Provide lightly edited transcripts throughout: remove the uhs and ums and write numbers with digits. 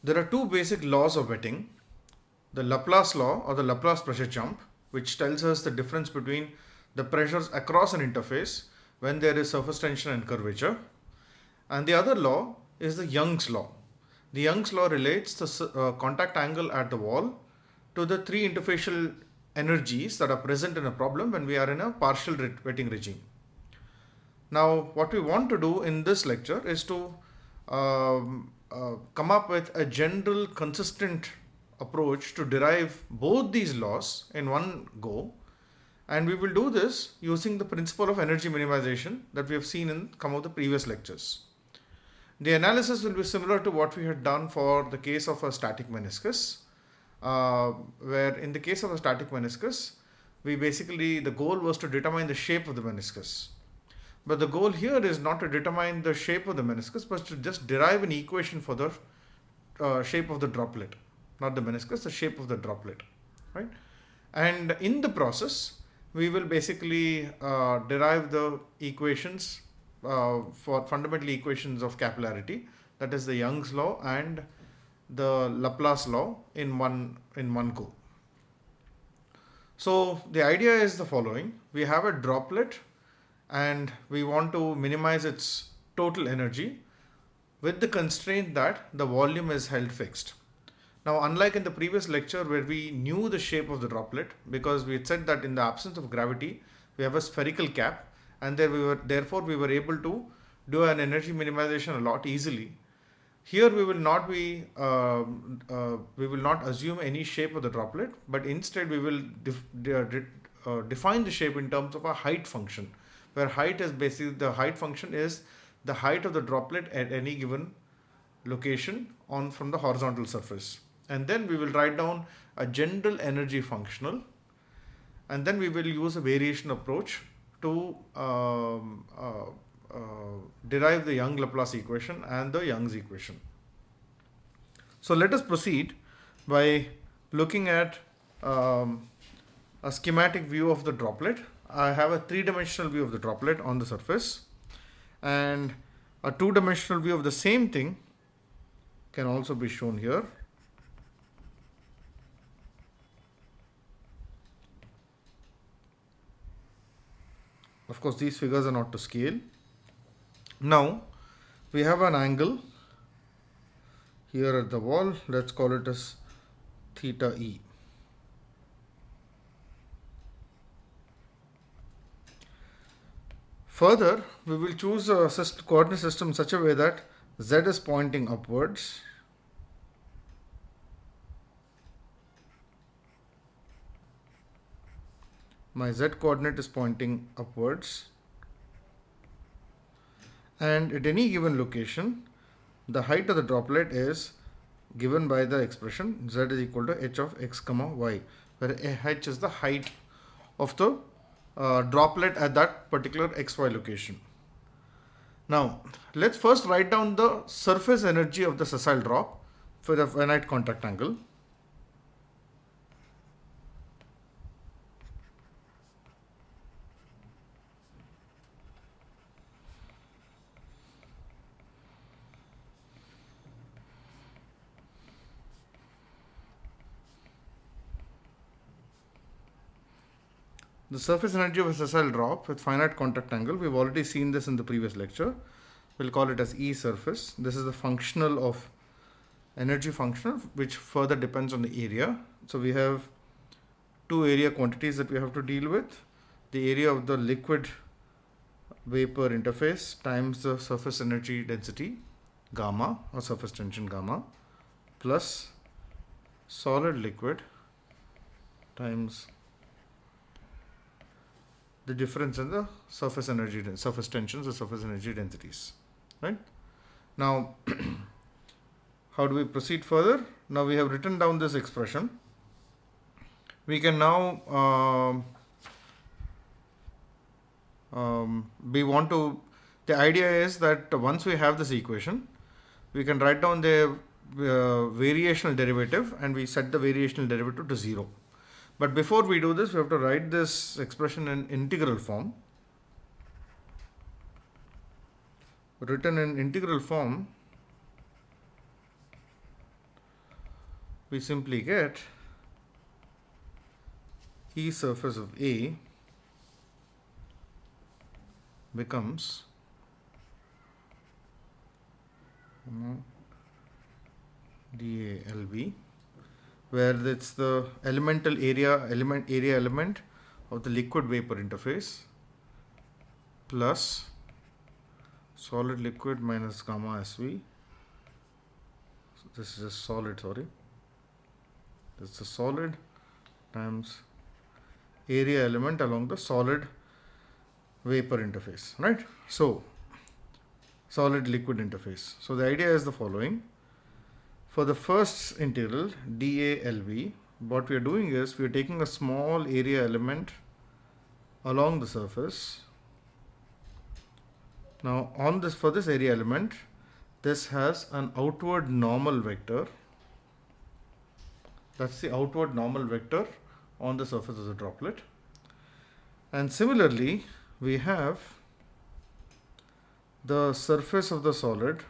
There are two basic laws of wetting. The Laplace law or the Laplace pressure jump, which tells us the difference between the pressures across an interface when there is surface tension and curvature. And the other law is the Young's law. The Young's law relates the contact angle at the wall to the three interfacial energies that are present in a problem when we are in a partial wetting regime. Now, what we want to do in this lecture is to come up with a general consistent approach to derive both these laws in one go, and we will do this using the principle of energy minimization that we have seen in some of the previous lectures. The analysis will be similar to what we had done for the case of a static meniscus, where in the case of a static meniscus, the goal was to determine the shape of the meniscus. But the goal here is not to determine the shape of the meniscus, but to just derive an equation for the shape of the droplet. Not the meniscus, the shape of the droplet. Right? And in the process, we will basically derive the equations for fundamental equations of capillarity, that is the Young's law and the Laplace law in one go. So the idea is the following. We have a droplet and we want to minimize its total energy with the constraint that the volume is held fixed. Now, unlike in the previous lecture where we knew the shape of the droplet, because we had said that in the absence of gravity, we have a spherical cap, and therefore we were able to do an energy minimization a lot easily. Here we will not assume any shape of the droplet, but instead we will define the shape in terms of a height function, where height is basically the height function is the height of the droplet at any given location from the horizontal surface. And then we will write down a general energy functional, and then we will use a variation approach to derive the Young-Laplace equation and the Young's equation. So let us proceed by looking at a schematic view of the droplet. I have a three-dimensional view of the droplet on the surface, and a two-dimensional view of the same thing can also be shown here. Of course, these figures are not to scale. Now, we have an angle here at the wall. Let's call it as theta E. Further, we will choose a coordinate system in such a way that Z is pointing upwards. My Z coordinate is pointing upwards. And at any given location, the height of the droplet is given by the expression Z is equal to h of x comma y, where h is the height of the droplet at that particular xy location. Now, let's first write down the surface energy of the sessile drop for the finite contact angle. The surface energy of a sessile drop with finite contact angle, we've already seen this in the previous lecture. We'll call it as E surface. This is the functional of energy functional, which further depends on the area. So we have two area quantities that we have to deal with. The area of the liquid vapor interface times the surface energy density gamma or surface tension gamma plus solid liquid times the difference in the surface energy, surface tensions or surface energy densities. Right? Now, how do we proceed further? Now we have written down this expression. We can now the idea is that once we have this equation, we can write down the variational derivative, and we set the variational derivative to 0. But before we do this, we have to write this expression in integral form. Written in integral form, we simply get E surface of A becomes dALB, where it's the area element of the liquid vapor interface plus solid liquid minus gamma SV. So this is a solid, sorry. This is a solid times area element along the solid vapor interface, right? So solid liquid interface. So the idea is the following. For the first integral dALV, what we are doing is we are taking a small area element along the surface. Now for this area element, this has an outward normal vector. That's the outward normal vector on the surface of the droplet. And similarly, we have the surface of the solid.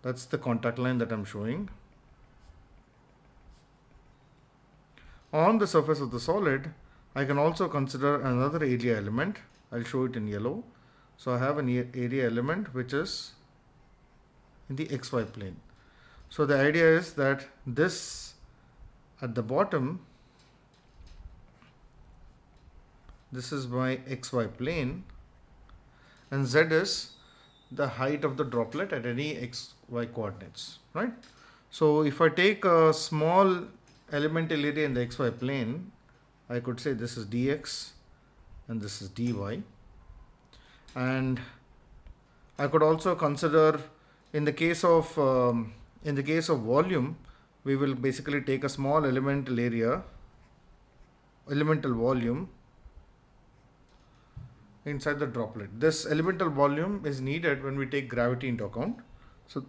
That's the contact line that I'm showing. On the surface of the solid, I can also consider another area element. I'll show it in yellow. So I have an area element which is in the XY plane. So the idea is that this at the bottom, this is my XY plane, and Z is the height of the droplet at any XY coordinates, right? So if I take a small elemental area in the XY plane, I could say this is dx and this is dy. And I could also consider in the case of volume, we will basically take a small elemental volume inside the droplet. This elemental volume is needed when we take gravity into account. So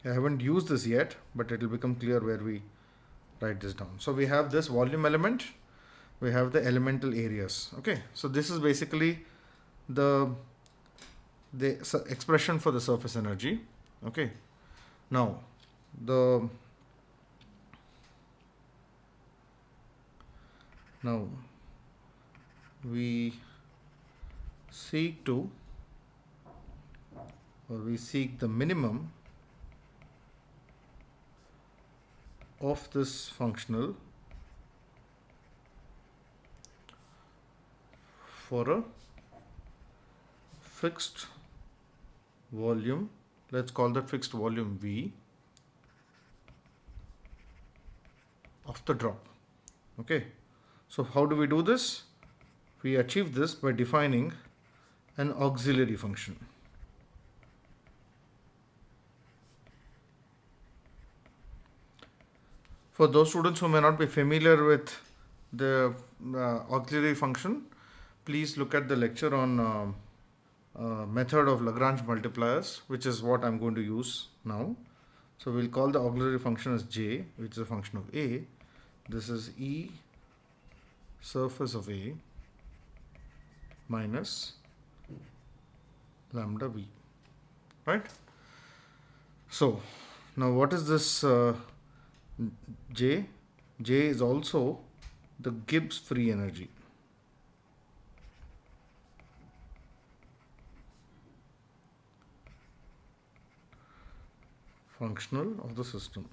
I haven't used this yet, but it will become clear where we write this down. So we have this volume element, we have the elemental areas. Okay, so this is basically the expression for the surface energy. Okay, now we seek the minimum of this functional for a fixed volume. Let's call that fixed volume V of the drop. Okay, so how do we do this? We achieve this by defining an auxiliary function. For those students who may not be familiar with the auxiliary function, please look at the lecture on method of Lagrange multipliers, which is what I'm going to use now. So we'll call the auxiliary function as J, which is a function of A. This is E surface of A minus lambda V, right? So now what is this J? J is also the Gibbs free energy. Functional of the system.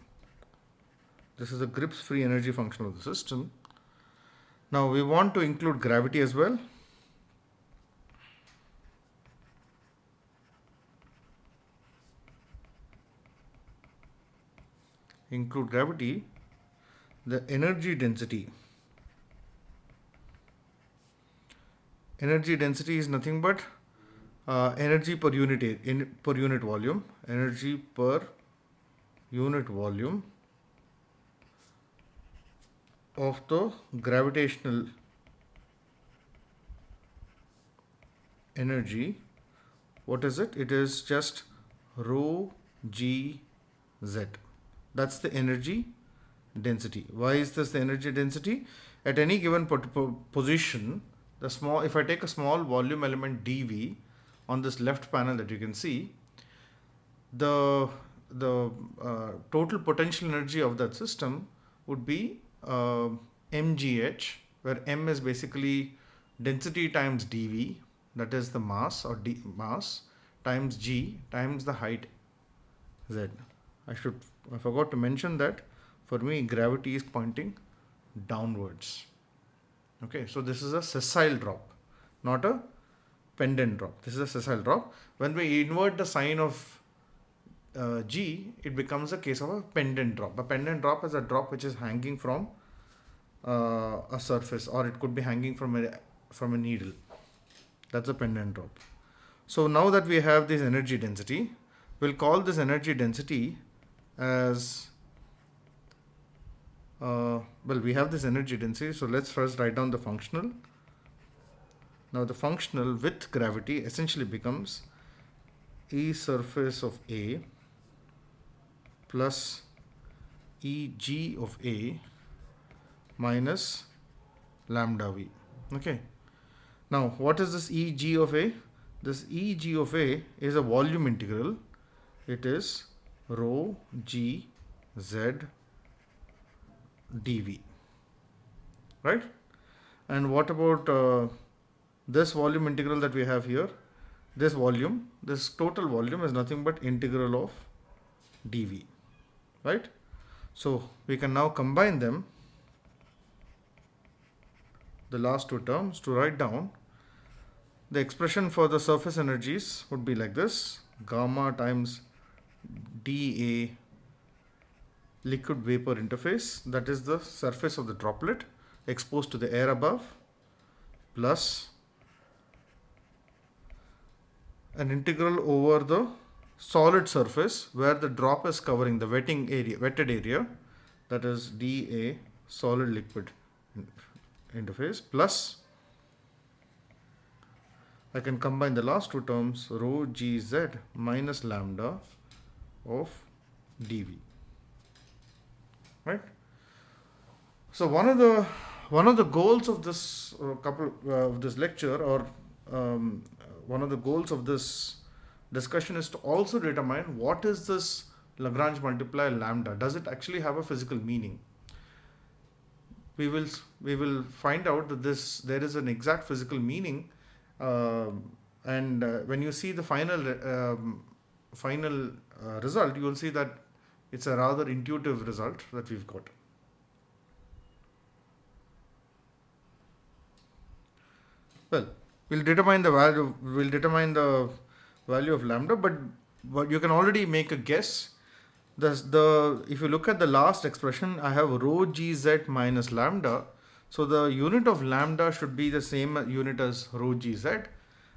This is the Gibbs free energy function of the system. Now we want to include gravity as well. Include gravity, the energy density. Energy density is nothing but energy per unit volume. Energy per unit volume of the gravitational energy. What is it? It is just rho g z. That's the energy density. Why is this the energy density? At any given position, if I take a small volume element dV on this left panel that you can see, the total potential energy of that system would be mgh, where m is basically density times dv, that is the mass or mass, times g times the height z. I forgot to mention that for me gravity is pointing downwards. Okay, so this is a sessile drop, not a pendant drop. This is a sessile drop. When we invert the sign of g, it becomes a case of a pendant drop. A pendant drop is a drop which is hanging from a surface, or it could be hanging from a needle. That's a pendant drop. So now that we have this energy density, we'll call this energy density as we have this energy density, so let's first write down the functional. Now the functional with gravity essentially becomes E surface of A plus Eg of A minus lambda V. Okay. Now what is this Eg of A? This Eg of A is a volume integral. It is rho g z dv, right? And what about this volume integral that we have here? This total volume is nothing but integral of dv, right? So we can now combine them, the last two terms, to write down the expression for the surface energies would be like this: gamma times dA liquid vapor interface, that is the surface of the droplet exposed to the air above, plus an integral over the solid surface where the drop is covering the wetted area, that is dA solid liquid interface, plus I can combine the last two terms, rho gz minus lambda of dv. Right. So one of the goals of this this lecture, or one of the goals of this discussion, is to also determine what is this Lagrange multiplier lambda. Does it actually have a physical meaning? We will find out that there is an exact physical meaning, and when you see the final result, you will see that it's a rather intuitive result that we've got. Well, we'll determine the value of lambda, but you can already make a guess. If you look at the last expression, I have rho gz minus lambda. So the unit of lambda should be the same unit as rho gz,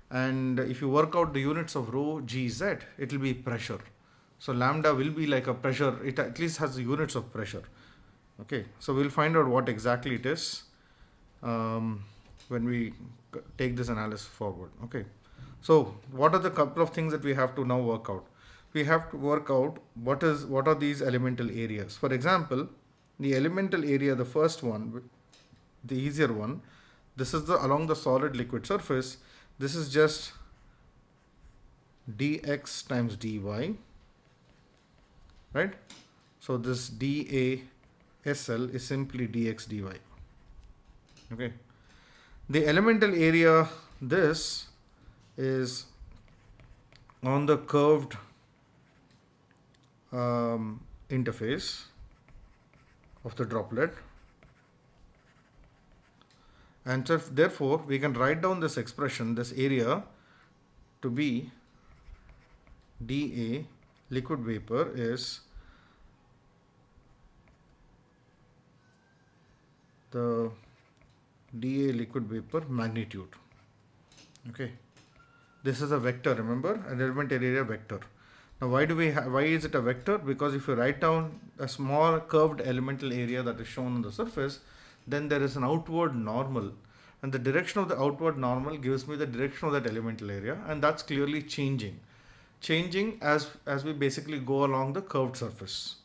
and if you work out the units of rho gz, it will be pressure. So lambda will be like a pressure. It at least has the units of pressure. Okay, so we'll find out what exactly it is when we take this analysis forward. Okay, so what are the couple of things that we have to now work out? We have to work out what are these elemental areas. For example, the elemental area, the first one, the easier one, this is along the solid liquid surface. This is just dx times dy, right? So this dASL is simply dx dy. Okay. The elemental area, this is on the curved interface of the droplet, and so therefore we can write down this expression, this area, to be dA liquid vapor is the dA liquid vapor magnitude. Okay, this is a vector, remember, an elemental area vector. Now why is it a vector? Because if you write down a small curved elemental area that is shown on the surface, then there is an outward normal, and the direction of the outward normal gives me the direction of that elemental area, and that's clearly changing as we basically go along the curved surface.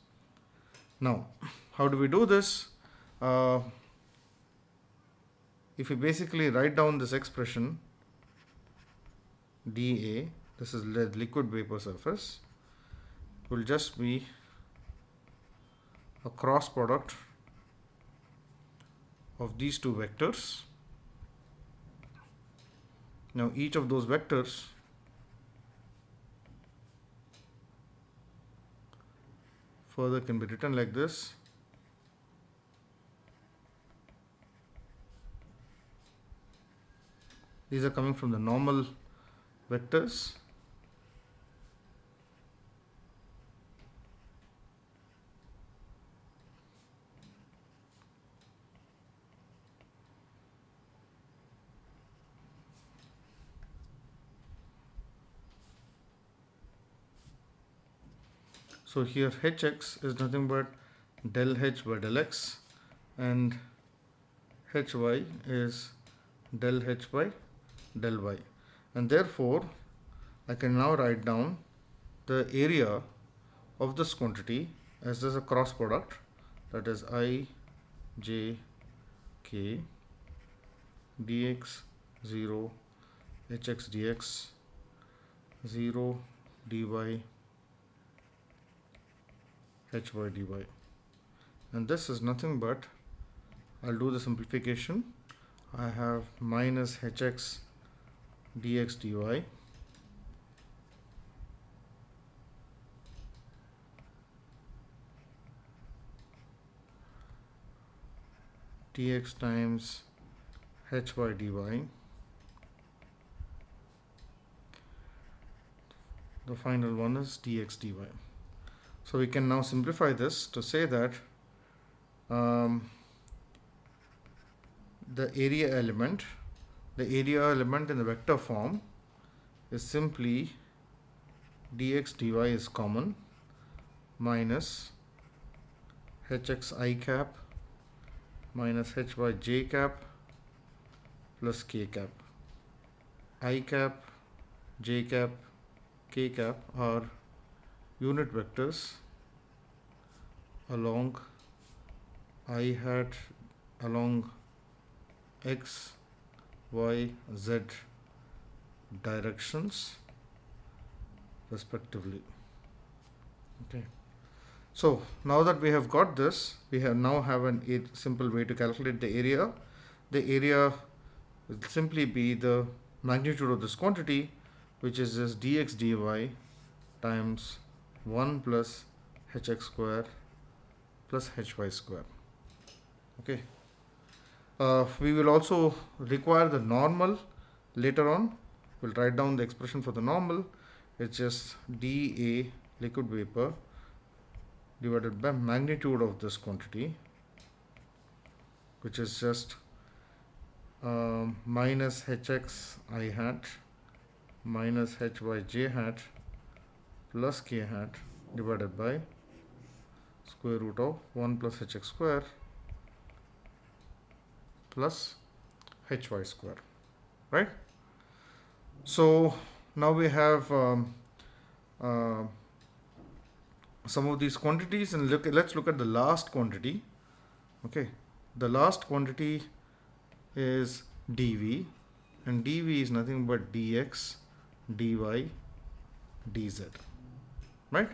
Now how do we do this? If you basically write down this expression dA, this is the liquid vapor surface, will just be a cross product of these two vectors. Now each of those vectors further can be written like this. These are coming from the normal vectors. So here hx is nothing but del h by del x, and hy is del h by del y, and therefore I can now write down the area of this quantity as this a cross product, that is I j k dx 0 hx dx 0 dy hy dy, and this is nothing but, I'll do the simplification, I have minus hx dx dy dx times hy dy, the final one is dx dy. So we can now simplify this to say that the area element in the vector form is simply dx dy is common minus hx I cap minus hy j cap plus k cap. I cap, j cap, k cap are unit vectors along I hat along x, y, z directions respectively. Okay. So now that we have got this, we now have a simple way to calculate the area. The area will simply be the magnitude of this quantity, which is just dx dy times 1 plus hx square plus hy square. Okay. We will also require the normal later on. We'll write down the expression for the normal. It's just dA liquid vapor divided by magnitude of this quantity, which is just minus hx I hat minus hy j hat plus k hat divided by square root of 1 plus hx square plus hy square, right? So now we have some of these quantities, and let's look at the last quantity. Okay, the last quantity is dv, and dv is nothing but dx dy dz, right?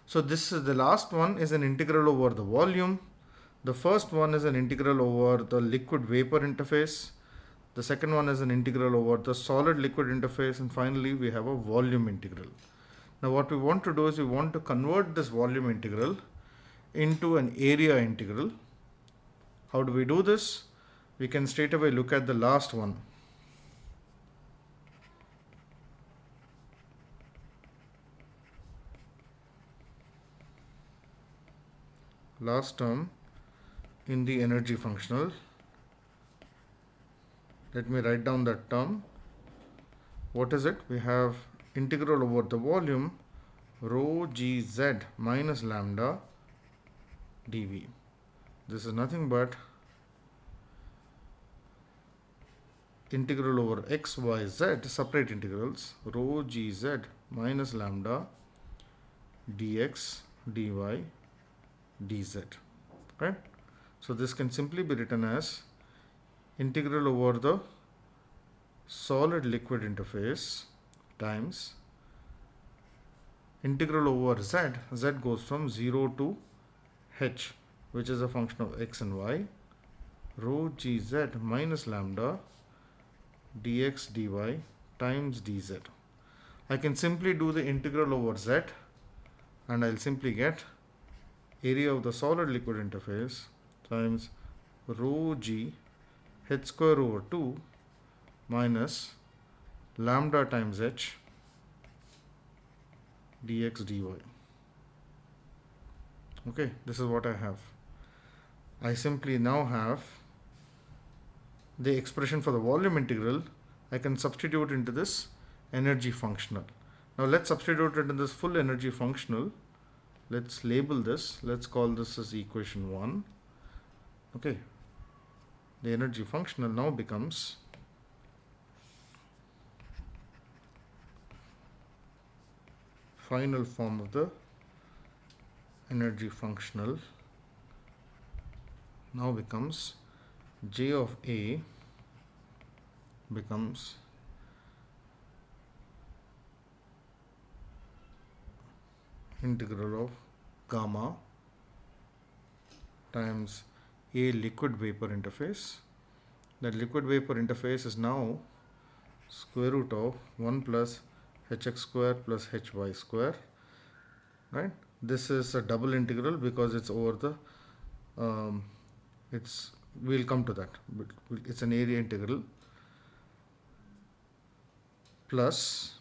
So this is the last one is an integral over the volume. The first one is an integral over the liquid vapor interface. The second one is an integral over the solid liquid interface, and finally we have a volume integral. Now what we want to do is we want to convert this volume integral into an area integral. How do we do this? We can straight away look at the last one. Last term in the energy functional. Let me write down that term. What is it? We have integral over the volume rho gz minus lambda dv. This is nothing but integral over x, y, z, separate integrals, rho gz minus lambda dx dy dz, right? So this can simply be written as integral over the solid liquid interface times integral over z, z goes from 0 to h, which is a function of x and y, rho gz minus lambda dx dy times dz. I can simply do the integral over z, and I'll simply get area of the solid liquid interface times rho g h square over 2 minus lambda times h dx dy. Okay, this is what I have. I simply now have the expression for the volume integral. I can substitute into this energy functional. Now let's substitute it into this full energy functional. Let's label this. Let's call this as equation 1. Okay, the energy functional now becomes final form of the energy functional now becomes J of A becomes integral of gamma times A liquid vapor interface. That liquid vapor interface is now square root of 1 plus hx square plus hy square, right? This is a double integral because it's over the we'll come to that, but it's an area integral plus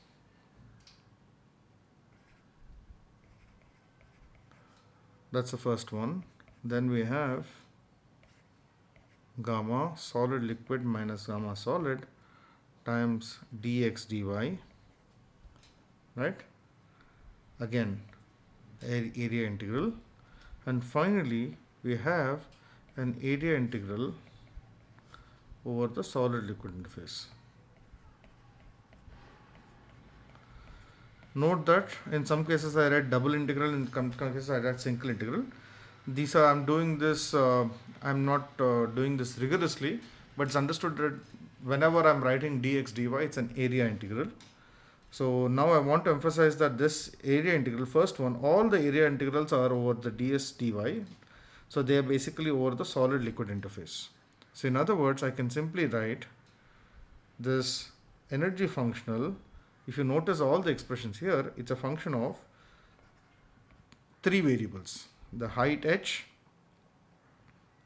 that's the first one. Then we have gamma solid liquid minus gamma solid times dx dy, right? Again area integral, and finally we have an area integral over the solid liquid interface. Note that in some cases I write double integral, in some cases I write single integral. These are, I'm doing this, I'm not doing this rigorously, but it's understood that whenever I'm writing dx dy, it's an area integral. So now I want to emphasize that this area integral, first one, all the area integrals are over the ds dy. So they are basically over the solid liquid interface. So in other words, I can simply write this energy functional. If you notice all the expressions here, it's a function of three variables. The height h,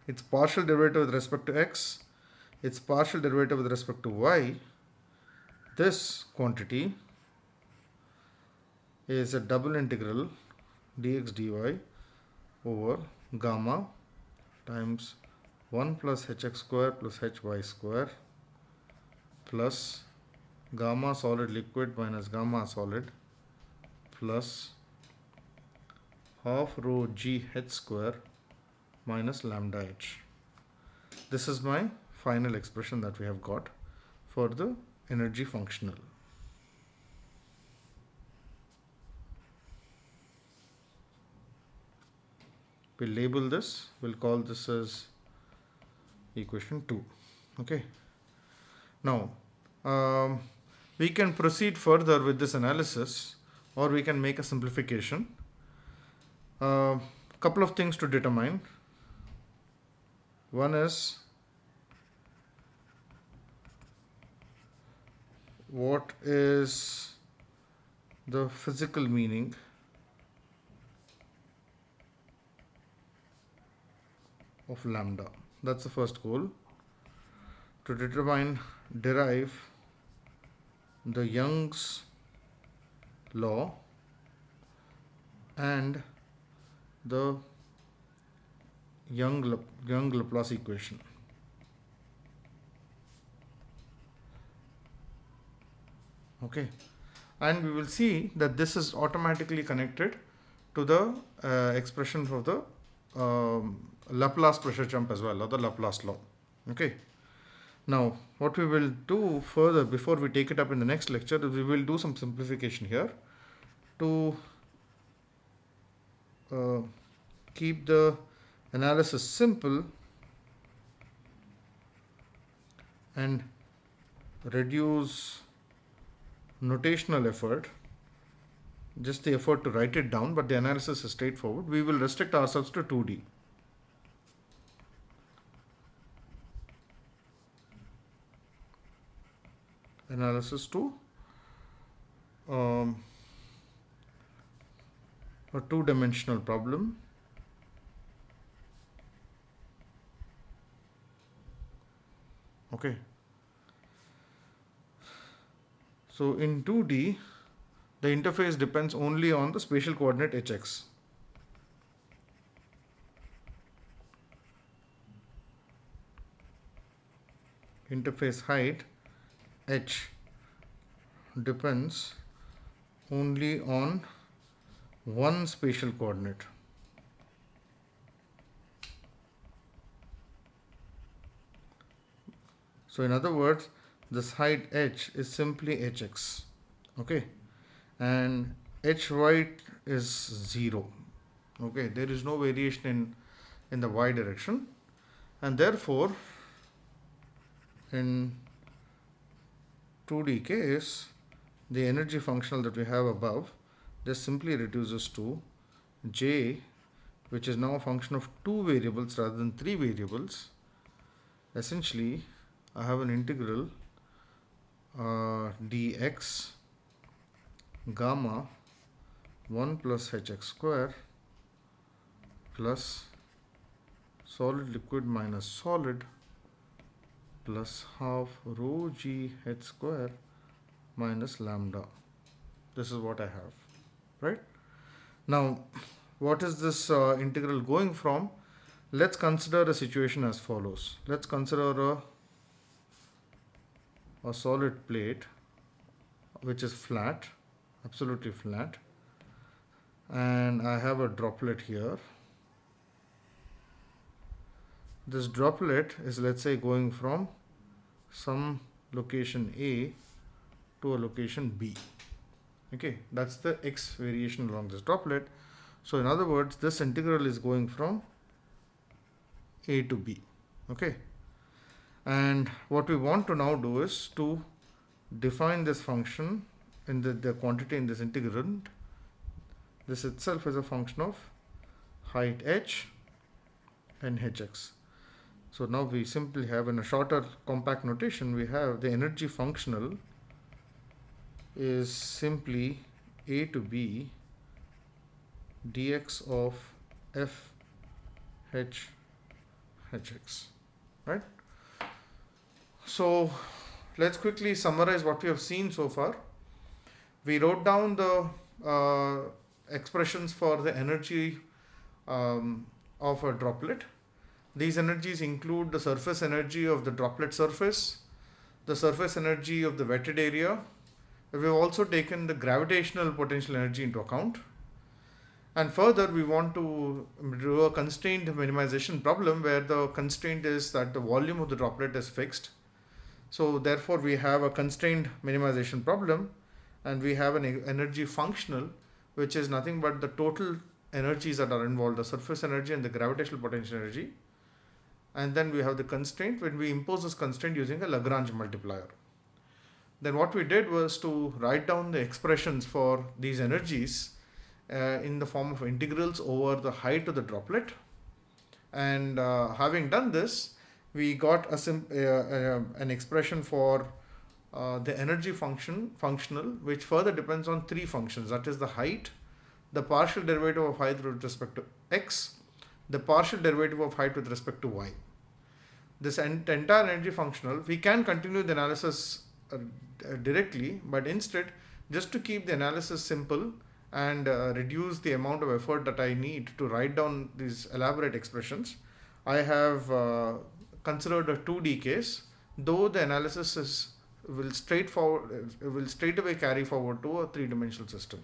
its partial derivative with respect to x, its partial derivative with respect to y. This quantity is a double integral dx dy over gamma times 1 plus hx square plus hy square plus gamma solid liquid minus gamma solid plus half rho g h square minus lambda h. This is my final expression that we have got for the energy functional. We'll label this, we'll call this as equation 2. Okay. Now, we can proceed further with this analysis, or we can make a simplification. Couple of things to determine. One is what is the physical meaning of lambda. That's the first goal. To derive the Young's law and the Young-Laplace equation. Okay, and we will see that this is automatically connected to the expression for the Laplace pressure jump as well, or the Laplace law. Okay. Now, what we will do further before we take it up in the next lecture is we will do some simplification here to keep the analysis simple and reduce notational effort. just the effort to write it down, but the analysis is straightforward. We will restrict ourselves to 2D. Analysis to a two-dimensional problem. Okay. So in 2D, the interface depends only on the spatial coordinate hx. Interface height h depends only on one spatial coordinate. So in other words, this height h is simply hx, okay, and hy is 0, okay. There is no variation in the y direction, and therefore in 2D case, the energy functional that we have above just simply reduces to j, which is now a function of two variables rather than three variables. Essentially, I have an integral dx gamma 1 plus hx square plus solid liquid minus solid plus half rho g h square minus lambda. This is what I have, right? Now, what is this integral going from? Let's consider a situation as follows. Let's consider a solid plate which is flat, absolutely flat, and I have a droplet here. This droplet is, let's say, going from some location A to a location B. Okay, that's the x variation along this droplet. So in other words, this integral is going from A to B. Okay, and what we want to now do is to define this function in the quantity in this integrand. This itself is a function of height h and hx. So now we simply have, in a shorter compact notation, we have the energy functional is simply A to B dx of f h hx, right? So let's quickly summarize what we have seen so far. We wrote down the expressions for the energy of a droplet. These energies include the surface energy of the droplet surface, the surface energy of the wetted area. We have also taken the gravitational potential energy into account. And further, we want to do a constraint minimization problem where the constraint is that the volume of the droplet is fixed. So therefore, we have a constrained minimization problem, and we have an energy functional, which is nothing but the total energies that are involved, the surface energy and the gravitational potential energy. And then we have the constraint when we impose this constraint using a Lagrange multiplier. Then what we did was to write down the expressions for these energies in the form of integrals over the height of the droplet. And having done this, we got an expression for the energy functional, which further depends on three functions. That is the height, the partial derivative of height with respect to x, the partial derivative of height with respect to y. This entire energy functional, we can continue the analysis directly, but instead, just to keep the analysis simple and reduce the amount of effort that I need to write down these elaborate expressions, I have considered a 2D case, though the analysis will straight away carry forward to a three-dimensional system.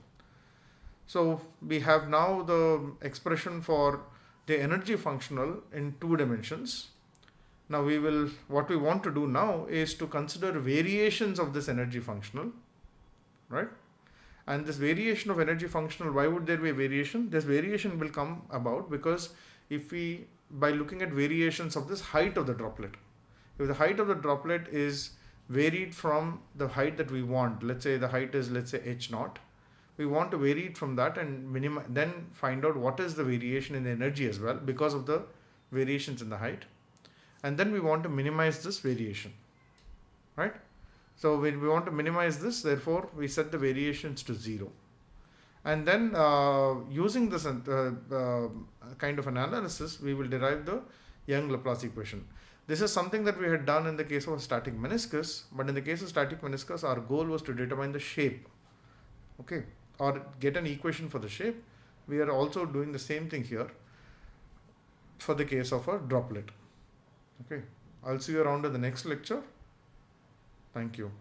So we have now the expression for the energy functional in 2 dimensions. Now what we want to do now is to consider variations of this energy functional, right? And this variation of energy functional, why would there be a variation? This variation will come about because by looking at variations of this height of the droplet, if the height of the droplet is varied from the height that we want, let's say the height is, let's say, h naught, we want to vary it from that and then find out what is the variation in the energy as well because of the variations in the height. And then we want to minimize this variation, right? So when we want to minimize this, therefore we set the variations to 0. And then using this kind of an analysis, we will derive the Young-Laplace equation. This is something that we had done in the case of a static meniscus, but in the case of static meniscus, our goal was to determine the shape, okay, or get an equation for the shape. We are also doing the same thing here for the case of a droplet. Okay, I'll see you around in the next lecture. Thank you.